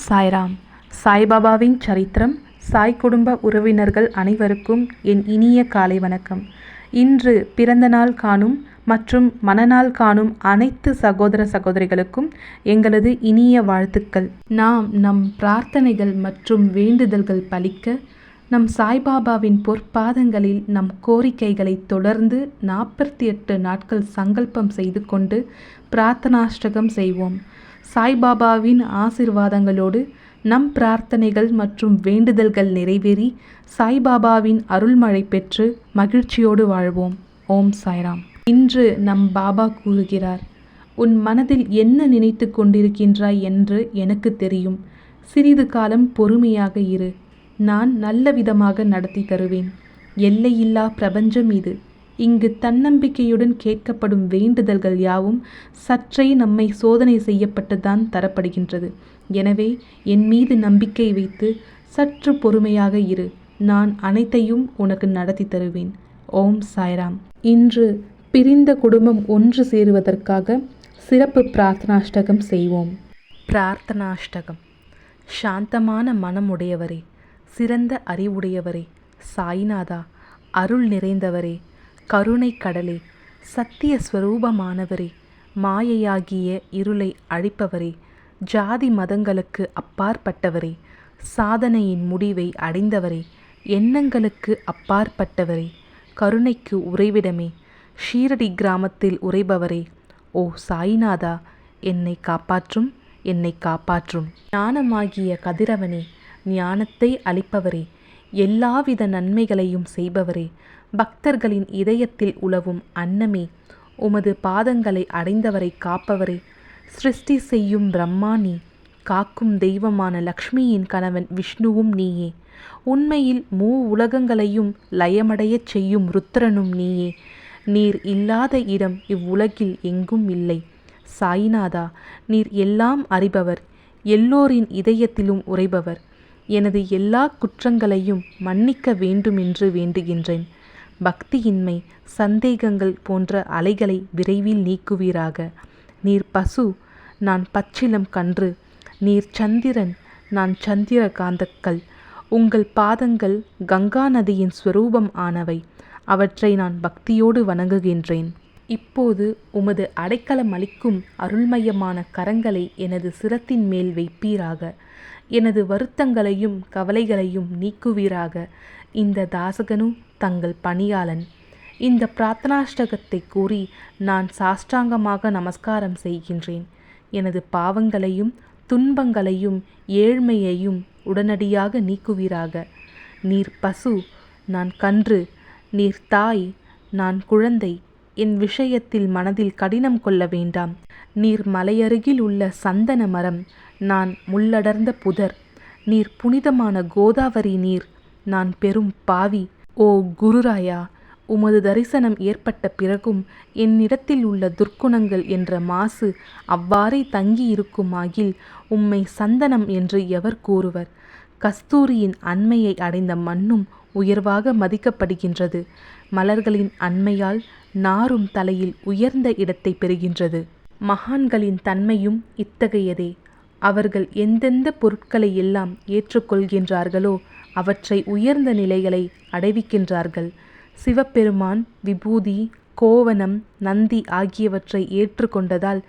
சாய்ராம். சாய்பாபாவின் சரித்திரம். சாய் குடும்ப உறவினர்கள் அனைவருக்கும் என் இனிய காலை வணக்கம். இன்று பிறந்த நாள் காணும் மற்றும் மணநாள் காணும் அனைத்து சகோதர சகோதரிகளுக்கும் எங்களது இனிய வாழ்த்துக்கள். நாம் நம் பிரார்த்தனைகள் மற்றும் வேண்டுதல்கள் பலிக்க நம் சாய்பாபாவின் பொற்பாதங்களில் நம் கோரிக்கைகளை தொடர்ந்து 48 நாட்கள் சங்கல்பம் செய்து கொண்டு பிரார்த்தனாஷ்டகம் செய்வோம். சாய்பாபாவின் ஆசிர்வாதங்களோடு நம் பிரார்த்தனைகள் மற்றும் வேண்டுதல்கள் நிறைவேறி சாய்பாபாவின் அருள்மழை பெற்று மகிழ்ச்சியோடு வாழ்வோம். ஓம் சாய்ராம். இன்று நம் பாபா கூறுகிறார், உன் மனதில் என்ன நினைத்து கொண்டிருக்கின்றாய் என்று எனக்கு தெரியும். சிறிது காலம் பொறுமையாக இரு. நான் நல்ல விதமாக நடத்தி தருவேன். எல்லையில்லா பிரபஞ்சம் இது. இங்கு தன்னம்பிக்கையுடன் கேட்கப்படும் வேண்டுதல்கள் யாவும் சற்றே நம்மை சோதனை செய்யப்பட்டுதான் தரப்படுகின்றது. எனவே என் மீது நம்பிக்கை வைத்து சற்று பொறுமையாக இரு. நான் அனைத்தையும் உனக்கு நடத்தி தருவேன். ஓம் சாய்ராம். இன்று பிரிந்த குடும்பம் ஒன்று சேருவதற்காக சிறப்பு பிரார்த்தனாஷ்டகம் செய்வோம். பிரார்த்தனாஷ்டகம். சாந்தமான மனமுடையவரே, சிறந்த அறிவுடையவரே, சாய்நாதா, அருள் நிறைந்தவரே, கருணை கடலே, சத்திய ஸ்வரூபமானவரே, மாயையாகிய இருளை அழிப்பவரே, ஜாதி மதங்களுக்கு அப்பாற்பட்டவரே, சாதனையின் முடிவை அடைந்தவரே, எண்ணங்களுக்கு அப்பாற்பட்டவரே, கருணைக்கு உறைவிடமே, ஷீரடி கிராமத்தில் உறைபவரே, ஓ சாய்நாதா, என்னை காப்பாற்றும், என்னை காப்பாற்றும். ஞானமாகிய கதிரவனே, ஞானத்தை அளிப்பவரே, எல்லாவித நன்மைகளையும் செய்பவரே, பக்தர்களின் இதயத்தில் உலவும் அன்னமே, உமது பாதங்களை அடைந்தவரை காப்பவரே, சிருஷ்டி செய்யும் பிரம்மா நீ, காக்கும் தெய்வமான லக்ஷ்மியின் கணவன் விஷ்ணுவும் நீயே, உண்மையில் உலகங்களையும் லயமடையச் செய்யும் ருத்ரனும் நீயே. நீர் இல்லாத இடம் இவ்வுலகில் எங்கும் இல்லை. சாய்நாதா, நீர் எல்லாம் அறிபவர், எல்லோரின் இதயத்திலும் உறைபவர். எனது எல்லா குற்றங்களையும் மன்னிக்க வேண்டுமென்று வேண்டுகின்றேன். பக்தியின்மை, சந்தேகங்கள் போன்ற அலைகளை விரைவில் நீக்குவீராக. நீர் பசு, நான் பச்சிலம் கன்று. நீர் சந்திரன், நான் சந்திர காந்தக்கல். உங்கள் பாதங்கள் கங்கா நதியின் ஸ்வரூபம் ஆனவை. அவற்றை நான் பக்தியோடு வணங்குகின்றேன். இப்போது உமது அடைக்கலம் அளிக்கும் அருள்மயமான கரங்களை எனது சிரத்தின் மேல் வைப்பீராக. எனது வருத்தங்களையும் கவலைகளையும் நீக்குவீராக. இந்த தாசகனு தங்கள் பணியாளன். இந்த பிரார்த்தனாஷ்டகத்தை கூறி நான் சாஷ்டாங்கமாக நமஸ்காரம் செய்கின்றேன். எனது பாவங்களையும் துன்பங்களையும் ஏழ்மையையும் உடனடியாக நீக்குவீராக. நீர் பசு, நான் கன்று. நீர் தாய், நான் குழந்தை. என் விஷயத்தில் மனதில் கடினம் கொள்ள வேண்டாம். நீர் மலையருகில் உள்ள சந்தன மரம், நான் முள்ளடர்ந்த புதர். நீர் புனிதமான கோதாவரி நீர், நான் பெரும் பாவி. ஓ குருராயா, உமது தரிசனம் ஏற்பட்ட பிறகும் என்னிடத்தில் உள்ள துர்க்குணங்கள் என்ற மாசு அவ்வாறே தங்கியிருக்குமாகில் உம்மை சந்தனம் என்று எவர் கூறுவர்? கஸ்தூரியின் அண்மையை அடைந்த மண்ணும் உயர்வாக மதிக்கப்படுகின்றது. மலர்களின் அண்மையால் நாரும் தலையில் உயர்ந்த இடத்தை பெறுகின்றது. மகான்களின் தன்மையும் இத்தகையதே. அவர்கள் எந்தெந்த பொருட்களை எல்லாம் ஏற்றுக்கொள்கின்றார்களோ அவற்றை உயர்ந்த நிலைகளை அடைவிக்கின்றார்கள். சிவபெருமான் விபூதி, கோவணம், நந்தி ஆகியவற்றை ஏற்றுக்கொண்டதால்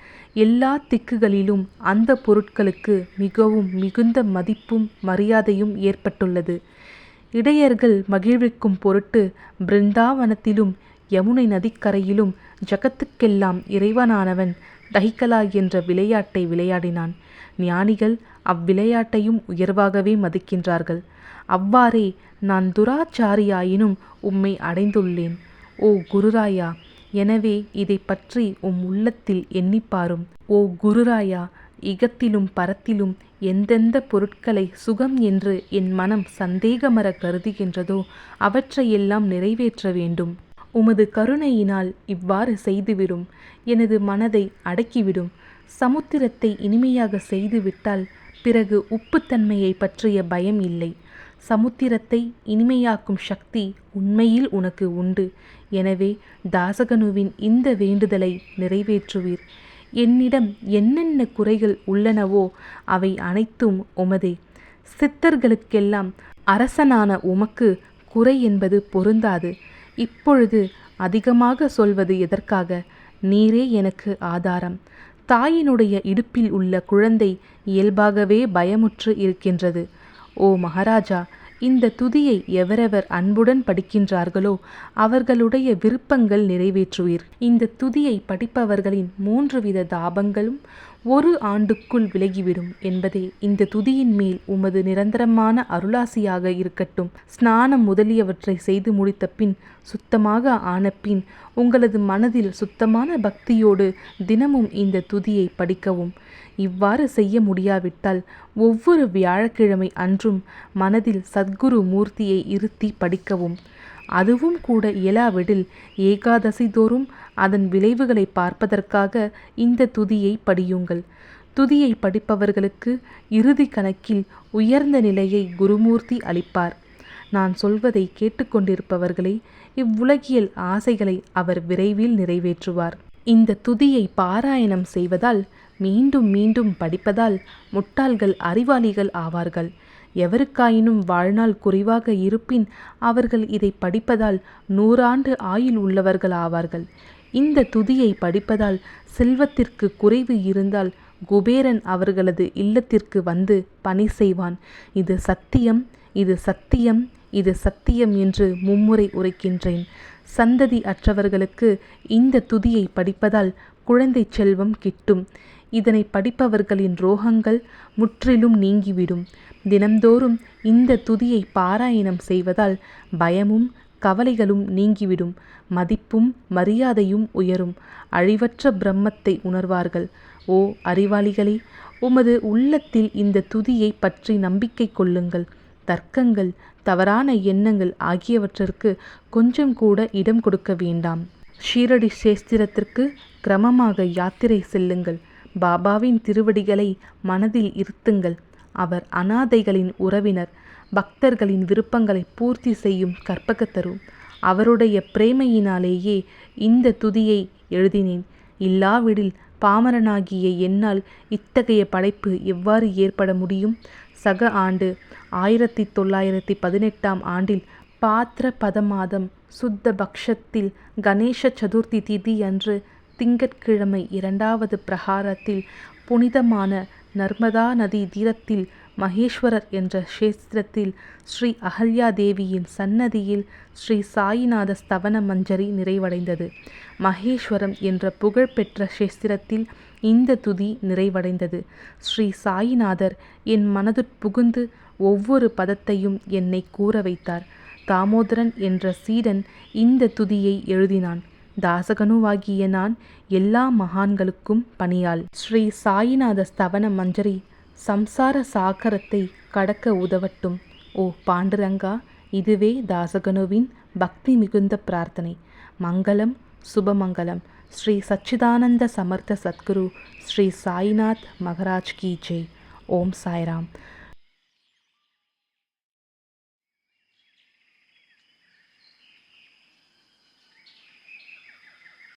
எல்லா திக்குகளிலும் அந்த பொருட்களுக்கு மிகவும் மிகுந்த மதிப்பும் மரியாதையும் ஏற்பட்டுள்ளது. இடையர்கள் மகிழ்விக்கும் பொருட்டு பிருந்தாவனத்திலும் யமுனை நதிக்கரையிலும் ஜகத்துக்கெல்லாம் இறைவனானவன் தஹிகலா என்ற விளையாட்டை விளையாடினான். ஞானிகள் அவ்விளையாட்டையும் உயர்வாகவே மதிக்கின்றார்கள். அவ்வாறே நான் துராச்சாரியாயினும் உம்மை அடைந்துள்ளேன். ஓ குருராயா, எனவே இதை பற்றி உம் உள்ளத்தில் எண்ணிப்பாரும். ஓ குருராயா, இகத்திலும் பரத்திலும் எந்தெந்த பொருட்களை சுகம் என்று என் மனம் சந்தேகமற கருதுகின்றதோ அவற்றையெல்லாம் நிறைவேற்ற வேண்டும். உமது கருணையினால் இவ்வாறு செய்துவிடும். எனது மனதை அடக்கிவிடும். சமுத்திரத்தை இனிமையாக செய்துவிட்டால் பிறகு உப்புத்தன்மையை பற்றிய பயம் இல்லை. சமுத்திரத்தை இனிமையாக்கும் சக்தி உண்மையில் உனக்கு உண்டு. எனவே தாசகனுவின் இந்த வேண்டுதலை நிறைவேற்றுவீர். என்னிடம் என்னென்ன குறைகள் உள்ளனவோ அவை அனைத்தும் உமதே. சித்தர்களுக்கெல்லாம் அரசனான உமக்கு குறை என்பது பொருந்தாது. இப்பொழுது அதிகமாக சொல்வது எதற்காக? நீரே எனக்கு ஆதாரம். தாயினுடைய இடுப்பில் உள்ள குழந்தை இயல்பாகவே பயமுற்று இருக்கின்றது. ஓ மகாராஜா, இந்த துதியை எவரெவர் அன்புடன் படிக்கின்றார்களோ அவர்களுடைய விருப்பங்கள் நிறைவேற்றுவீர். இந்த துதியை படிப்பவர்களின் 3 வித தாபங்களும் 1 ஆண்டுக்குள் விலகிவிடும் என்பதே இந்த துதியின் மேல் உமது நிரந்தரமான அருளாசியாக இருக்கட்டும். ஸ்நானம் முதலியவற்றை செய்து முடித்த பின், சுத்தமாக ஆனபின், உங்களது மனதில் சுத்தமான பக்தியோடு தினமும் இந்த துதியை படிக்கவும். இவ்வாறு செய்ய முடியாவிட்டால் ஒவ்வொரு வியாழக்கிழமை அன்றும் மனதில் சத்குரு மூர்த்தியை இருத்தி படிக்கவும். அதுவும் கூட இயலாவிடில் ஏகாதசி தோறும் அதன் விளைவுகளை பார்ப்பதற்காக இந்த துதியை படியுங்கள். துதியை படிப்பவர்களுக்கு இறுதி கணக்கில் உயர்ந்த நிலையை குருமூர்த்தி அளிப்பார். நான் சொல்வதை கேட்டுக்கொண்டிருப்பவர்களே, இவ்வுலகியல் ஆசைகளை அவர் விரைவில் நிறைவேற்றுவார். இந்த துதியை பாராயணம் செய்வதால், மீண்டும் மீண்டும் படிப்பதால் முட்டாள்கள் அறிவாளிகள் ஆவார்கள். எவருக்காயினும் வாழ்நாள் குறைவாக இருப்பின் அவர்கள் இதை படிப்பதால் 100 ஆண்டு ஆயுள் உள்ளவர்கள் ஆவார்கள். இந்த துதியை படிப்பதால் செல்வத்திற்கு குறைவு இருந்தால் குபேரன் அவர்களது இல்லத்திற்கு வந்து பணி செய்வான். இது சத்தியம், இது சத்தியம், இது சத்தியம் என்று மும்முறை உரைக்கின்றேன். சந்ததி அற்றவர்களுக்கு இந்த துதியை படிப்பதால் குழந்தை செல்வம் கிட்டும். இதனை படிப்பவர்களின் ரோகங்கள் முற்றிலும் நீங்கிவிடும். தினம்தோறும் இந்த துதியை பாராயணம் செய்வதால் பயமும் கவலைகளும் நீங்கிவிடும். மதிப்பும் மரியாதையும் உயரும். அழிவற்ற பிரம்மத்தை உணர்வார்கள். ஓ அறிவாளிகளே, உமது உள்ளத்தில் இந்த துதியை பற்றி நம்பிக்கை கொள்ளுங்கள். தர்க்கங்கள், தவறான எண்ணங்கள் ஆகியவற்றிற்கு கொஞ்சம் கூட இடம் கொடுக்க வேண்டாம். ஷீரடி சேஸ்திரத்திற்கு கிரமமாக யாத்திரை செல்லுங்கள். பாபாவின் திருவடிகளை மனதில் இருத்துங்கள். அவர் அனாதைகளின் உறவினர், பக்தர்களின் விருப்பங்களை பூர்த்தி செய்யும் கற்பகத்தரு. அவருடைய பிரேமையினாலேயே இந்த துதியை எழுதினேன். இல்லாவிடில் பாமரனாகிய என்னால் இத்தகைய படைப்பு எவ்வாறு ஏற்பட முடியும்? சக ஆண்டு 1918 ஆண்டில் பாத்ர பத மாதம் சுத்த பக்ஷத்தில் கணேச சதுர்த்தி திதி அன்று திங்கட்கிழமை 2வது பிரகாரத்தில் புனிதமான நர்மதா நதி தீரத்தில் மகேஸ்வரர் என்ற கஷேத்திரத்தில் ஸ்ரீ அகல்யா தேவியின் சன்னதியில் ஸ்ரீ சாயிநாத ஸ்தவன மஞ்சரி நிறைவடைந்தது. மகேஸ்வரம் என்ற புகழ்பெற்ற கஷேத்திரத்தில் இந்த துதி நிறைவடைந்தது. ஸ்ரீ சாயிநாதர் என் மனதுட்புகுந்து ஒவ்வொரு பதத்தையும் என்னை கூற வைத்தார். தாமோதரன் என்ற சீடன் இந்த துதியை எழுதினான். தாசகனுவாகிய நான் எல்லா மகான்களுக்கும் பணியாள். ஸ்ரீ சாயிநாத ஸ்தவன மஞ்சரி சம்சார சாகரத்தை கடக்க உதவட்டும். ஓ பாண்டுரங்கா, இதுவே தாசகனுவின் பக்தி மிகுந்த பிரார்த்தனை. மங்களம், சுபமங்கலம். ஸ்ரீ சச்சிதானந்த சமர்த்த சத்குரு ஸ்ரீ சாய்நாத் மகராஜ் கி ஜெய். ஓம் சாய்ராம்.